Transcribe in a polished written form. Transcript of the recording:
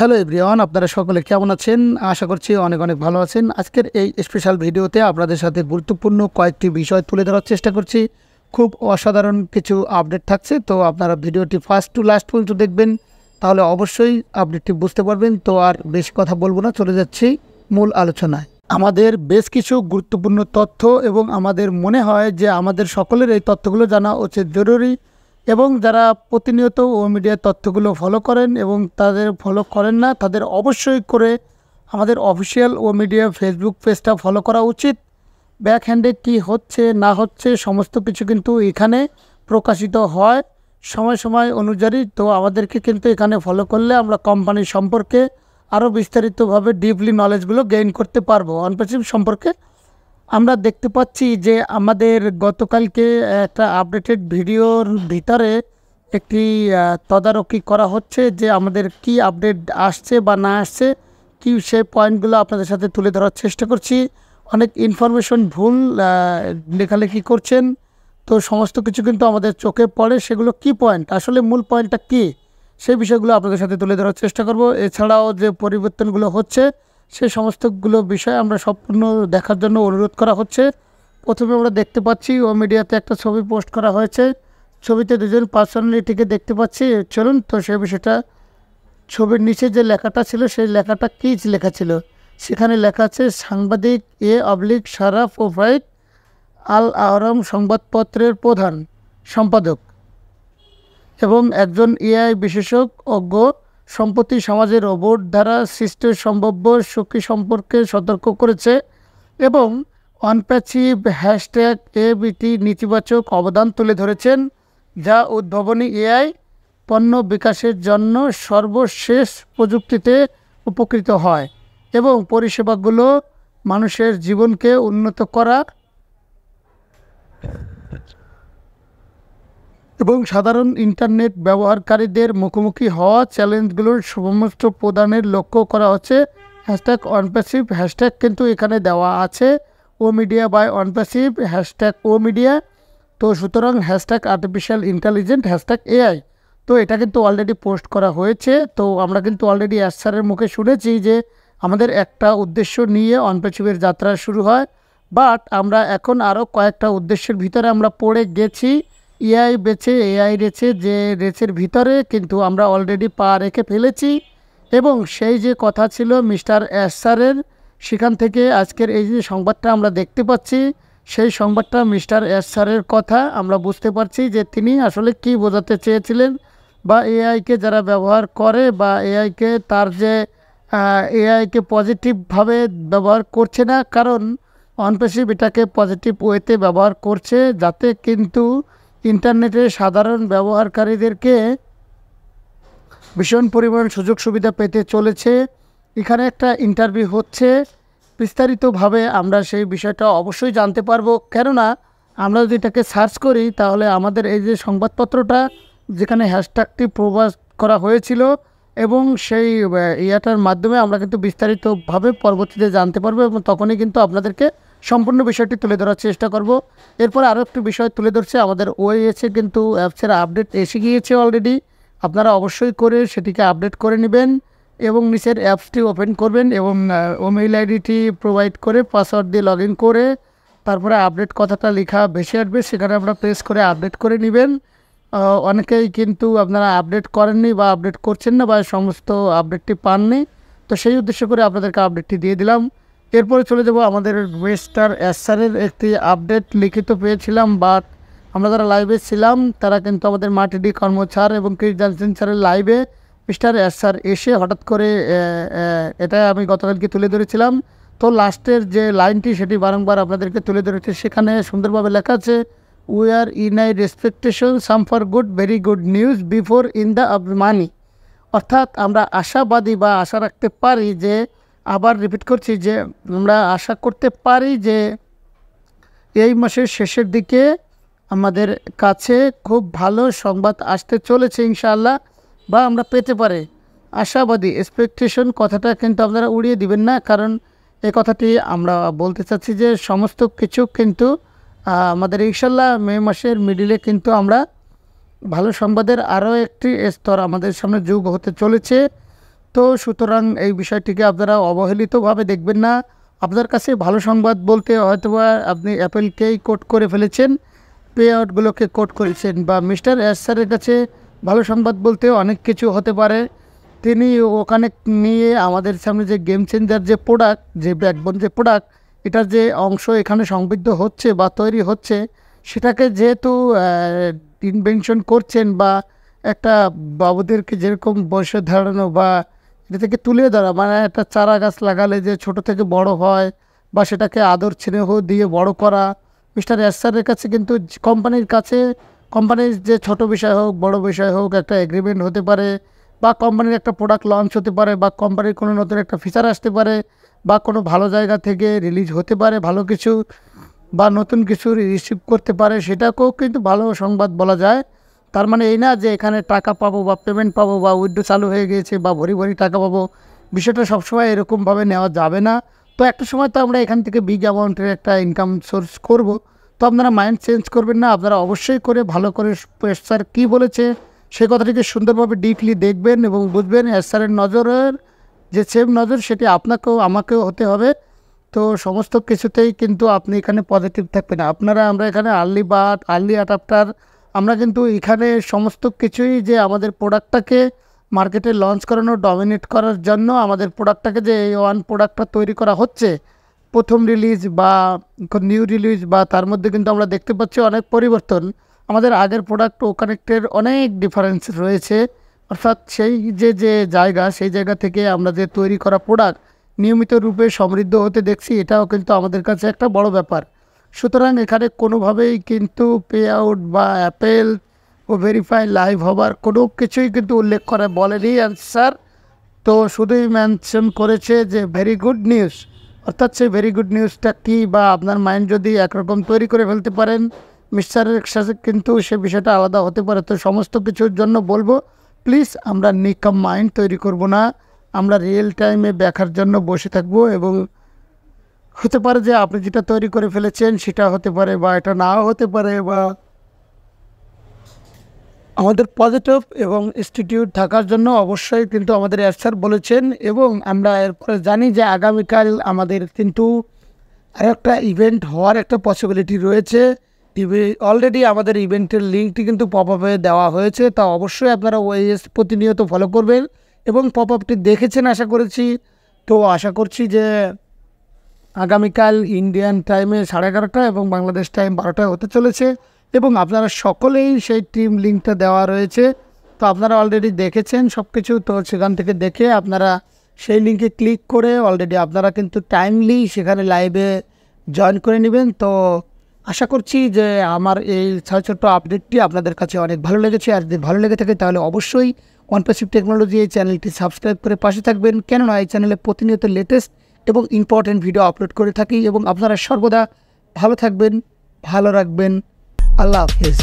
Hello everyone, আপনারা সকলে কেমন আছেন? আশা করছি অনেক অনেক ভালো আছেন। আজকের এই স্পেশাল ভিডিওতে আপনাদের সাথে গুরুত্বপূর্ণ কয়েকটি বিষয় তুলে ধরার চেষ্টা করছি। খুব অসাধারণ কিছু আপডেট থাকছে, তো আপনারা ভিডিওটি ফার্স্ট টু লাস্ট পর্যন্ত দেখবেন, তাহলে অবশ্যই আপডেটটি বুঝতে পারবেন। তো আর বেশি কথা বলবো না, চলে যাচ্ছি মূল আলোচনায়। আমাদের বেশ কিছু গুরুত্বপূর্ণ তথ্য এবং আমাদের মনে হয় যে আমাদের সকলের এই তথ্যগুলো জানা উচিত জরুরি, এবং যারা প্রতিনিয়ত ও মিডিয়ার তথ্যগুলো ফলো করেন এবং তাদের ফলো করেন না, তাদের অবশ্যই করে আমাদের অফিসিয়াল ও মিডিয়া ফেসবুক পেজটা ফলো করা উচিত। ব্যাক হ্যান্ডে কী হচ্ছে না হচ্ছে সমস্ত কিছু কিন্তু এখানে প্রকাশিত হয় সময় সময় অনুযায়ী। তো আমাদেরকে কিন্তু এখানে ফলো করলে আমরা কোম্পানি সম্পর্কে আরও বিস্তারিতভাবে ডিপলি নলেজগুলো গেইন করতে পারবো। অনপ্যাসিভ সম্পর্কে আমরা দেখতে পাচ্ছি যে আমাদের গতকালকে একটা আপডেটেড ভিডিওর ভিতরে একটি তদারকি করা হচ্ছে যে আমাদের কি আপডেট আসছে বা না আসছে, কি সেই পয়েন্টগুলো আপনাদের সাথে তুলে ধরার চেষ্টা করছি। অনেক ইনফরমেশন ভুল লেখালেখি করছেন, তো সমস্ত কিছু কিন্তু আমাদের চোখে পড়ে। সেগুলো কি পয়েন্ট, আসলে মূল পয়েন্টটা কী, সেই বিষয়গুলো আপনাদের সাথে তুলে ধরার চেষ্টা করব। এছাড়াও যে পরিবর্তনগুলো হচ্ছে সেই সমস্তগুলো বিষয় আমরা সম্পূর্ণ দেখার জন্য অনুরোধ করা হচ্ছে। প্রথমে আমরা দেখতে পাচ্ছি ও মিডিয়াতে একটা ছবি পোস্ট করা হয়েছে, ছবিতে দুজন পার্সোনালিটিকে দেখতে পাচ্ছি। চলুন তো সেই বিষয়টা, ছবির নিচে যে লেখাটা ছিল সেই লেখাটা কী লেখা ছিল, সেখানে লেখা আছে সাংবাদিক শারাফ ওফাইদ আল আহরাম সংবাদপত্রের প্রধান সম্পাদক এবং একজন এআই বিশেষজ্ঞ সম্প্রতি সমাজে রোবট দ্বারা সৃষ্ট সম্ভাব্য ঝুঁকি সম্পর্কে সতর্ক করেছে এবং অনপ্যাসিভ হ্যাশট্যাগ এবিটি নেতিবাচক অবদান তুলে ধরেছেন, যা উদ্ভাবনী এআই পণ্য বিকাশের জন্য সর্বশেষ প্রযুক্তিতে উপকৃত হয় এবং পরিষেবাগুলো মানুষের জীবনকে উন্নত করা এবং সাধারণ ইন্টারনেট ব্যবহারকারীদের মুখোমুখি হওয়া চ্যালেঞ্জগুলোর সমস্ত প্রদানের লক্ষ্য করা হচ্ছে। হ্যাশট্যাগ অনপ্যাসিভ হ্যাশট্যাগ কিন্তু এখানে দেওয়া আছে, ও মিডিয়া বাই অনপ্যাসিভ হ্যাশট্যাগ ও মিডিয়া। তো সুতরাং hashtag artificial intelligent hashtag AI, তো এটা কিন্তু অলরেডি পোস্ট করা হয়েছে। তো আমরা কিন্তু অলরেডি স্যারের মুখে শুনেছি যে আমাদের একটা উদ্দেশ্য নিয়ে অনপ্যাসিভের যাত্রা শুরু হয়, বাট আমরা এখন আরও কয়েকটা উদ্দেশ্যের ভিতরে আমরা পড়ে গেছি। এআই বেছে এআই রেছে, যে রেসের ভিতরে কিন্তু আমরা অলরেডি পা রেখে ফেলেছি এবং সেই যে কথা ছিল মিস্টার স্যারের, সেখান থেকে আজকের এই যে সংবাদটা আমরা দেখতে পাচ্ছি, সেই সংবাদটা মিস্টার স্যারের কথা আমরা বুঝতে পারছি যে তিনি আসলে কি বোঝাতে চেয়েছিলেন, বা এআইকে যারা ব্যবহার করে বা এআইকে তার যে এআইকে পজিটিভভাবে ব্যবহার করছে না, কারণ অনপ্যাসিভ এটাকে পজিটিভ ওয়েতে ব্যবহার করছে যাতে কিন্তু ইন্টারনেটের সাধারণ ব্যবহারকারীদেরকে ভীষণ পরিমাণ সুযোগ সুবিধা পেতে চলেছে। এখানে একটা ইন্টারভিউ হচ্ছে, বিস্তারিতভাবে আমরা সেই বিষয়টা অবশ্যই জানতে পারবো। কেননা আমরা যদি এটাকে সার্চ করি তাহলে আমাদের এই যে সংবাদপত্রটা যেখানে হ্যাশট্যাগটি প্রকাশ করা হয়েছিল এবং সেই ইয়াটার মাধ্যমে আমরা কিন্তু বিস্তারিতভাবে পরবর্তীতে জানতে পারবো এবং তখনই কিন্তু আপনাদেরকে সম্পূর্ণ বিষয়টি তুলে ধরার চেষ্টা করব। এরপর আরও একটি বিষয় তুলে ধরছে, আমাদের ওএসে কিন্তু অ্যাপসের আপডেট এসে গিয়েছে অলরেডি। আপনারা অবশ্যই করে সেটিকে আপডেট করে নেবেন এবং নিচের অ্যাপসটি ওপেন করবেন এবং মেইল আইডিটি প্রোভাইড করে পাসওয়ার্ড দিয়ে লগ ইন করে তারপরে আপডেট কথাটা লেখা ভেসে আসবে, সেখানে আপনারা প্রেস করে আপডেট করে নেবেন। অনেকেই কিন্তু আপনারা আপডেট করেননি বা আপডেট করছেন না বা সমস্ত আপডেটটি পাননি, তো সেই উদ্দেশ্য করে আপনাদেরকে আপডেটটি দিয়ে দিলাম। এরপরে চলে যাব আমাদের মিস্টার স্যারের একটি আপডেট লিখিত পেয়েছিলাম, বাট আমরা যারা লাইভে ছিলাম তারা কিন্তু আমাদের মাটিডি কর্মচার এবং ক্রিস জনসন স্যারের লাইভে মিস্টার স্যার এসে হঠাৎ করে এটা আমি গতকালকে তুলে ধরেছিলাম। তো লাস্টের যে লাইনটি সেটি বারংবার আপনাদেরকে তুলে ধরেছে, সেখানে সুন্দরভাবে লেখা আছে we are in I expectation some for good very good news before in the money, অর্থাৎ আমরা আশাবাদী বা আশা রাখতে পারি যে, আবার রিপিট করছি যে আমরা আশা করতে পারি যে এই মাসের শেষের দিকে আমাদের কাছে খুব ভালো সংবাদ আসতে চলেছে ইনশাআল্লাহ, বা আমরা পেতে পারি। আশাবাদী এক্সপেকটেশন কথাটা কিন্তু আপনারা উড়িয়ে দিবেন না, কারণ এই কথাটি আমরা বলতে চাচ্ছি যে সমস্ত কিছু কিন্তু আমাদের ইনশাআল্লাহ মে মাসের মিডিলে কিন্তু আমরা ভালো সংবাদের আরও একটি স্তর আমাদের সামনে যোগ হতে চলেছে। তো সুতরাং এই বিষয়টিকে আপনারা অবহেলিতভাবে দেখবেন না। আপনার কাছে ভালো সংবাদ বলতে হয়তোবা আপনি অ্যাপেলকেই কোট করে ফেলেছেন, পে আউটগুলোকে কোট করেছেন, বা মিস্টার এস স্যারের কাছে ভালো সংবাদ বলতে অনেক কিছু হতে পারে। তিনি ওখানে নিয়ে আমাদের সামনে যে গেম চেঞ্জার যে প্রোডাক্ট, যে ব্যাকবোন যে প্রোডাক্ট, এটার যে অংশ এখানে সমৃদ্ধ হচ্ছে বা তৈরি হচ্ছে, সেটাকে যেহেতু ইনভেনশন করছেন, বা একটা বাবুদেরকে যেরকম বয়সে ধারণানো বা এটা থেকে তুলে ধরা, মানে একটা চারা গাছ লাগালে যে ছোট থেকে বড় হয় বা সেটাকে আদর স্নেহ দিয়ে বড় করা, মিস্টার এসআরের কাছে কিন্তু কোম্পানির কাছে, কোম্পানির যে ছোট বিষয় হোক বড় বিষয় হোক, একটা এগ্রিমেন্ট হতে পারে, বা কোম্পানির একটা প্রোডাক্ট লঞ্চ হতে পারে, বা কোম্পানির কোনো নতুন একটা ফিচার আসতে পারে, বা কোনো ভালো জায়গা থেকে রিলিজ হতে পারে ভালো কিছু, বা নতুন কিছু রিসিভ করতে পারে, সেটাকেও কিন্তু ভালো সংবাদ বলা যায়। তার মানে এই না যে এখানে টাকা পাবো বা পেমেন্ট পাবো বা উইথড্র চালু হয়ে গিয়েছে বা ভরি ভরি টাকা পাবো, বিষয়টা সবসময় এরকমভাবে নেওয়া যাবে না। তো একটা সময় তো আমরা এখান থেকে বিগ অ্যামাউন্টের একটা ইনকাম সোর্স করব। তো আপনারা মাইন্ড চেঞ্জ করবেন না, আপনারা অবশ্যই করে ভালো করে স্যার কী বলেছে সেই কথাটিকে সুন্দরভাবে ডিপলি দেখবেন এবং বুঝবেন স্যারের নজরের যে সেম নজর সেটি আপনাকেও আমাকেও হতে হবে। তো সমস্ত কিছুতেই কিন্তু আপনি এখানে পজিটিভ থাকবেন। আমরা এখানে আর্লি অ্যাডাপ্টার, আমরা কিন্তু এখানে সমস্ত কিছুই যে আমাদের প্রোডাক্টটাকে মার্কেটে লঞ্চ করানো, ডমিনেট করার জন্য আমাদের প্রোডাক্টটাকে যে এই ওয়ান প্রোডাক্টটা তৈরি করা হচ্ছে, প্রথম রিলিজ বা নিউ রিলিজ, বা তার মধ্যে কিন্তু আমরা দেখতে পাচ্ছি অনেক পরিবর্তন। আমাদের আগের প্রোডাক্ট ও কানেক্টের অনেক ডিফারেন্স রয়েছে, অর্থাৎ সেই যে জায়গা, সেই জায়গা থেকে আমরা যে তৈরি করা প্রোডাক্ট নিয়মিত রূপে সমৃদ্ধ হতে দেখছি, এটাও কিন্তু আমাদের কাছে একটা বড় ব্যাপার। সুতরাং এখানে কোনোভাবেই কিন্তু পে আউট বা অ্যাপেল ও ভেরিফাই লাইভ হবার কোনো কিছুই কিন্তু উল্লেখ করে বলেনি স্যার। তো শুধুই মেনশন করেছে যে ভেরি গুড নিউজ, অর্থাৎ সেই ভেরি গুড নিউজটা কী, বা আপনার মাইন্ড যদি একরকম তৈরি করে ফেলতে পারেন, মিস্টারের সাথে কিন্তু সে বিষয়টা আলাদা হতে পারে। তো সমস্ত কিছুর জন্য বলবো, প্লিজ আমরা নিকাম মাইন্ড তৈরি করব না, আমরা রিয়েল টাইমে দেখার জন্য বসে থাকবো। এবং হতে পারে যে আপনি যেটা তৈরি করে ফেলেছেন সেটা হতে পারে, বা এটা নাও হতে পারে, বা আমাদের পজিটিভ এবং ইনস্টিটিউট থাকার জন্য অবশ্যই কিন্তু আমাদের স্যার বলেছেন। এবং আমরা এরপরে জানি যে আগামীকাল আমাদের কিন্তু আরেকটা ইভেন্ট হওয়ার একটা পসিবিলিটি রয়েছে। অলরেডি আমাদের ইভেন্টের লিঙ্কটি কিন্তু পপ আপে দেওয়া হয়েছে, তা অবশ্যই আপনারা ওএস প্রতিনিয়ত ফলো করবেন এবং পপ আপটি দেখেছেন আশা করেছি। তো আশা করছি যে আগামীকাল ইন্ডিয়ান টাইমে 11:30 এবং বাংলাদেশ টাইম 12টায় হতে চলেছে, এবং আপনারা সকলেই সেই টিম লিঙ্কটা দেওয়া রয়েছে। তো আপনারা অলরেডি দেখেছেন সব কিছু, তো সেখান থেকে দেখে আপনারা সেই লিঙ্কে ক্লিক করে অলরেডি আপনারা কিন্তু টাইমলি সেখানে লাইভে জয়েন করে নেবেন। তো আশা করছি যে আমার এই ছোট্ট আপডেটটি আপনাদের কাছে অনেক ভালো লেগেছে। আর যদি ভালো লেগে থাকে তাহলে অবশ্যই ওয়ানপাসিভ টেকনোলজি এই চ্যানেলটি সাবস্ক্রাইব করে পাশে থাকবেন, কেননা এই চ্যানেলে প্রতিনিয়ত লেটেস্ট এবং ইম্পর্টেন্ট ভিডিও আপলোড করে থাকি। এবং আপনারা সর্বদা ভালো থাকবেন, ভালো রাখবেন। আল্লাহ হাফেজ।